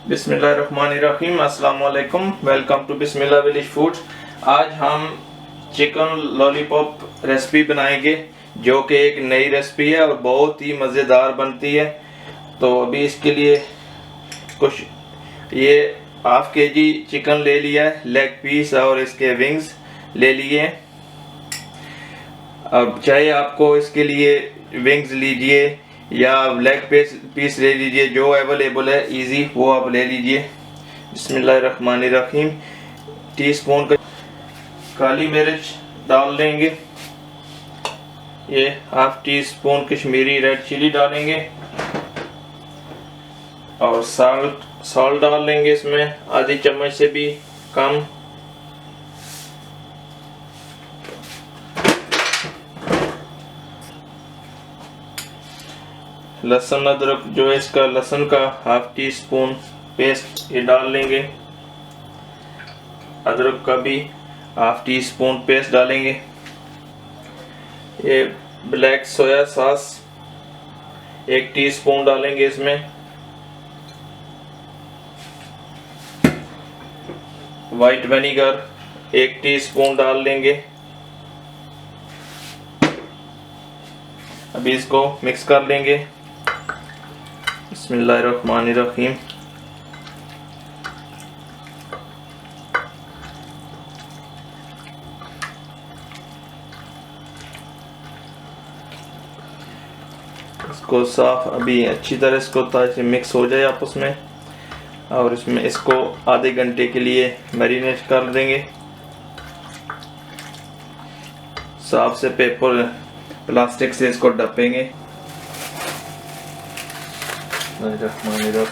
बिस्मिल्लाहिर्रहमानिर्रहीम, अस्सलाम वालेकुम। Welcome to Bismillah village foods. आज हम चिकन लॉलीपॉप रेसिपी बनाएंगे जो कि एक नई रेसिपी है और बहुत ही मज़ेदार बनती है। तो अभी इसके लिए कुछ ये हाफ केजी चिकन ले लिया है, लेग पीस और इसके विंग्स ले लिए। अब चाहे आपको इसके लिए विंग्स लीजिए या लेग पीस ले लीजिए, जो अवेलेबल है इजी वो आप ले लीजिए। बिस्मिल्लाहिर्रहमानिर्रहीम। टीस्पून का काली मिर्च डाल देंगे, ये half teaspoon Kashmiri red chilli डालेंगे और सॉल्ट डाल लेंगे इसमें आधी चम्मच से भी कम। लहसुन अदरक जो है इसका लहसुन का हाफ टी स्पून पेस्ट ये डाल लेंगे। अदरक का भी हाफ टी स्पून पेस्ट डालेंगे। ये ब्लैक सोया सॉस 1 टीस्पून डालेंगे इसमें। वाइट विनेगर 1 टीस्पून डाल लेंगे। अभी इसको मिक्स कर लेंगे। बिस्मिल्लाहिर्रहमानिर्रहीम। इसको साफ अभी अच्छी तरह इसको ताकि मिक्स हो जाए आपस में, और इसमें इसको आधे घंटे के लिए मैरिनेट कर देंगे। साफ से पेपर प्लास्टिक से इसको ढकेंगे।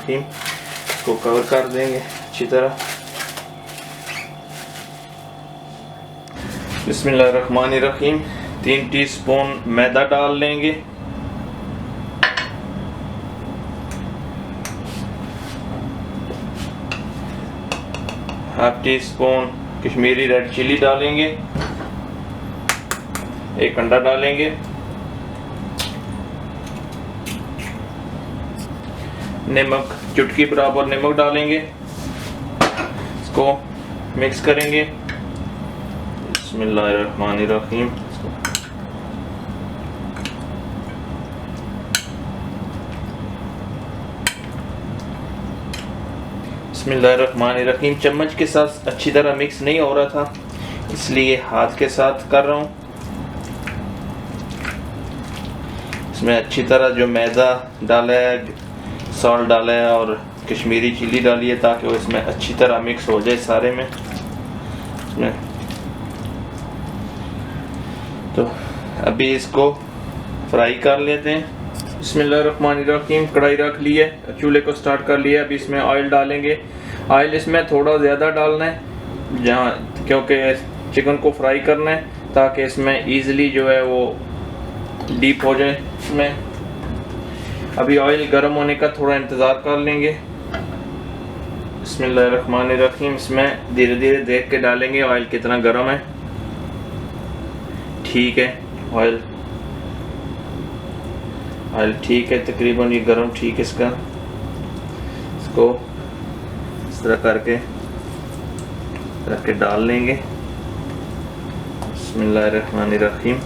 इसको कवर कर देंगे अच्छी तरह। बिस्मिल्लाहिर्रहमानिर्रहीम। 3 टीस्पून मैदा डाल लेंगे। Half teaspoon Kashmiri red chilli डालेंगे। 1 अंडा डालेंगे। नमक चुटकी बराबर नमक डालेंगे। इसको मिक्स करेंगे। बिस्मिल्लाहिर्रहमानिर्रहीम। बिस्मिल्लाहिर्रहमानिर्रहीम। चम्मच के साथ अच्छी तरह मिक्स नहीं हो रहा था, इसलिए हाथ के साथ कर रहा हूँ। इसमें अच्छी तरह जो मैदा डाला है, सॉल्ट डाला है और कश्मीरी चिली डाली है ताकि वो इसमें अच्छी तरह मिक्स हो जाए सारे में। तो अभी इसको फ्राई कर लेते हैं। बिस्मिल्लाहिर्रहमानिर्रहीम। कढ़ाई रख ली है, चूल्हे को स्टार्ट कर लिया। अभी इसमें ऑयल डालेंगे। ऑयल इसमें थोड़ा ज़्यादा डालना है क्योंकि चिकन को फ्राई करना है ताकि इसमें ईज़िली जो है वो डीप हो जाए इसमें। अभी ऑयल गर्म होने का थोड़ा इंतज़ार कर लेंगे। बिस्मिल्लाहिर्रहमानिर्रहीम। इसमें धीरे धीरे देख के डालेंगे ऑयल कितना गर्म है। ठीक है, ऑयल ठीक है, तकरीबन ये गर्म ठीक है इसका। इसको इस तरह करके रख के डाल लेंगे। बिस्मिल्लाहिर्रहमानिर्रहीम।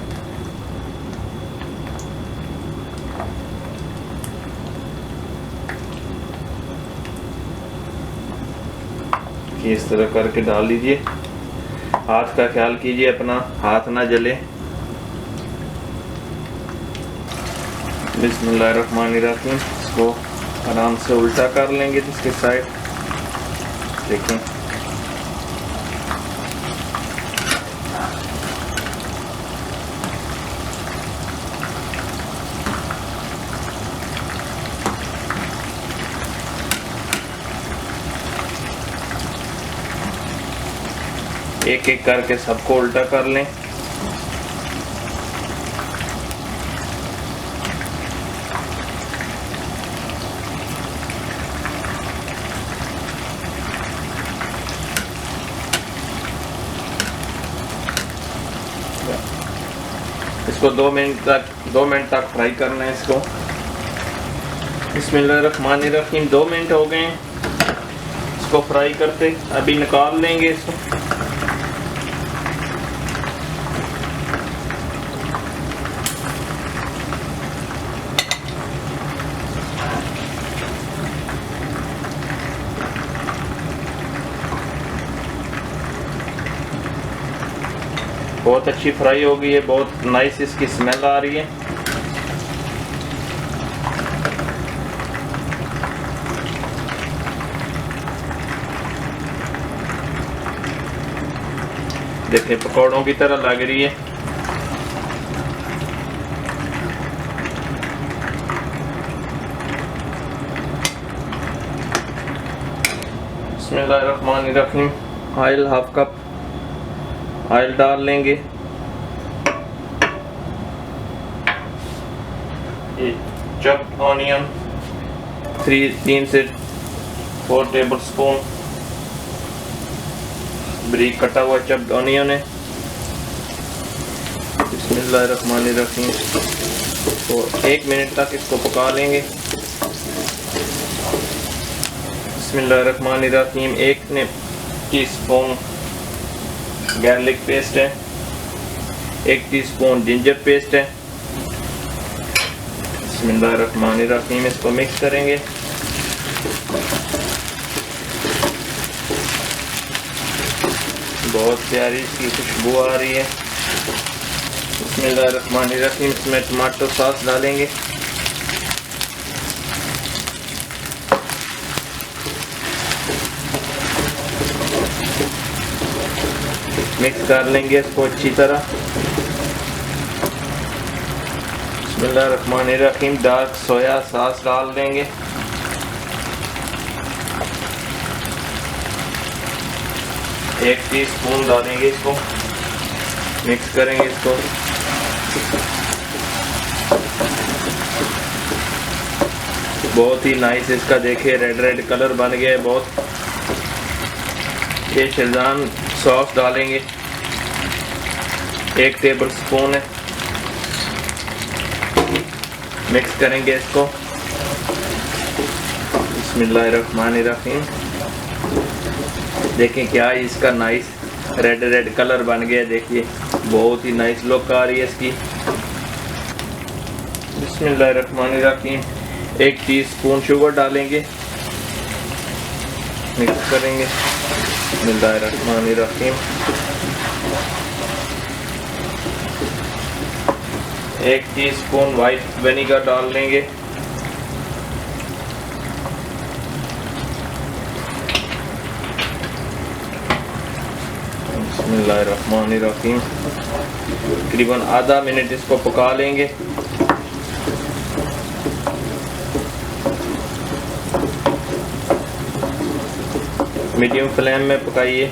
इस तरह करके डाल लीजिए। हाथ का ख्याल कीजिए, अपना हाथ ना जले। बिस्मिल्लाहिर्रहमानिर्रहीम। इसको आराम से उल्टा कर लेंगे इसके साइड। देखें, एक एक करके सबको उल्टा कर लें। इसको 2 मिनट तक फ्राई करना है इसको। बिस्मिल्लाहिर्रहमानिर्रहीम। 2 मिनट हो गए। इसको फ्राई करते। अभी निकाल लेंगे इसको। बहुत अच्छी फ्राई हो गई है, बहुत नाइस इसकी स्मेल आ रही है। देखिए पकौड़ों की तरह लग रही है। बिस्मिल्लाहिर्रहमानिर्रहीम। ऑयल हाफ कप ऑयल डाल लेंगे। ये चॉप्ड ऑनियन 3 से 4 टेबल स्पून बारीक कटा हुआ चॉप्ड ऑनियन है। बिस्मिल्लाहिर्रहमानिर्रहीम। तो 1 मिनट तक इसको पका लेंगे। बिस्मिल्लाहिर्रहमानिर्रहीम। 1 टीस्पून गार्लिक पेस्ट है, 1 टीस्पून जिंजर पेस्ट है। बिस्मिल्लाहिर्रहमानिर्रहीम। इसको मिक्स करेंगे। बहुत प्यारी इसकी खुशबू आ रही है। बिस्मिल्लाहिर्रहमानिर्रहीम। इसमें टमाटो सॉस डालेंगे। मिक्स कर लेंगे इसको अच्छी तरह। बिस्मिल्लाहिर्रहमानिर्रहीम। डार्क सोया सॉस डाल देंगे। एक टीस्पून डालेंगे इसको। मिक्स करेंगे इसको। बहुत ही नाइस इसका देखिए रेड कलर बन गया है बहुत। ये शेजवान सॉस डालेंगे, 1 टेबल स्पून है। मिक्स करेंगे इसको। बिस्मिल्लाहिर्रहमानिर्रहीम। देखें क्या इसका नाइस रेड कलर बन गया। देखिए बहुत ही नाइस लुक आ रही है इसकी। बिस्मिल्लाहिर्रहमानिर्रहीम। 1 टीस्पून शुगर डालेंगे। मिक्स करेंगे। बिस्मिल्लाहिर्रहमानिर्रहीम। 1 टीस्पून वाइट विनेगर डाल लेंगे। बिस्मिल्लाहिर्रहमानिर्रहीम। तकरीबन आधा मिनट इसको पका लेंगे। मीडियम फ्लेम में पकाइए,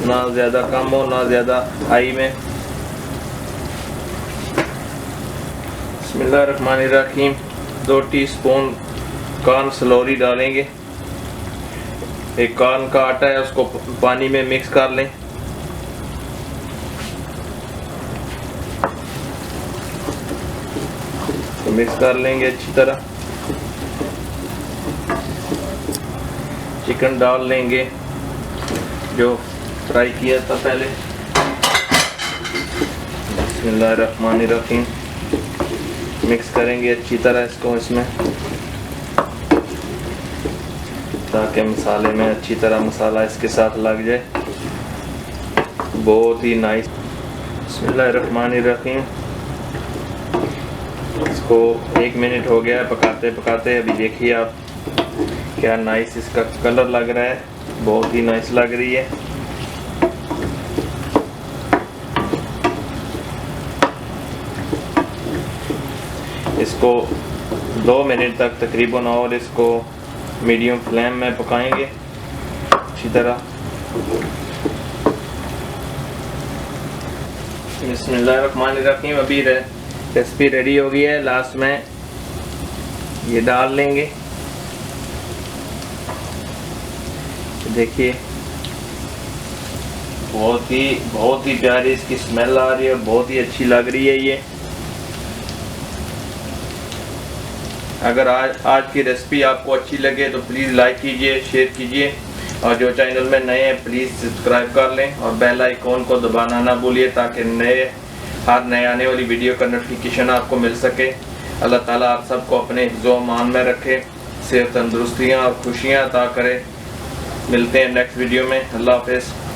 ना ज़्यादा कम हो ना ज़्यादा हाई में। बिस्मिल्लाहिर्रहमानिर्रहीम। 2 टीस्पून कॉर्न स्लोरी डालेंगे। एक कॉर्न का आटा है उसको पानी में मिक्स कर लें। तो मिक्स कर लेंगे अच्छी तरह। चिकन डाल लेंगे जो फ्राई किया था पहले। बिस्मिल्लाहिर्रहमानिर्रहीम। मिक्स करेंगे अच्छी तरह इसको इसमें, ताकि मसाले में अच्छी तरह मसाला इसके साथ लग जाए। बहुत ही नाइस। बिस्मिल्लाहिर्रहमानिर्रहीम। इसको 1 मिनट हो गया है पकाते पकाते। अभी देखिए आप क्या नाइस इसका कलर लग रहा है। बहुत ही नाइस लग रही है। इसको 2 मिनट तक तकरीबन और इसको मीडियम फ्लेम में पकाएंगे अच्छी तरह। बिस्मिल्लाहिर्रहमानिर्रहीम। अभी रेसिपी रेडी हो गई है। लास्ट में ये डाल लेंगे। देखिए बहुत ही प्यारी इसकी स्मेल आ रही है और बहुत ही अच्छी लग रही है ये। अगर आज की रेसिपी आपको अच्छी लगे तो प्लीज़ लाइक कीजिए, शेयर कीजिए और जो चैनल में नए हैं प्लीज़ सब्सक्राइब कर लें और बेल आइकॉन को दबाना ना भूलिए ताकि हर नए आने वाली वीडियो का नोटिफिकेशन आपको मिल सके। अल्लाह ताला आप सबको अपने हिफ्ज़ो मान में रखे, सेहत तंदुरुस्तियाँ और खुशियाँ अता करे। मिलते हैं नेक्स्ट वीडियो में। अल्लाह हाफ़िज़।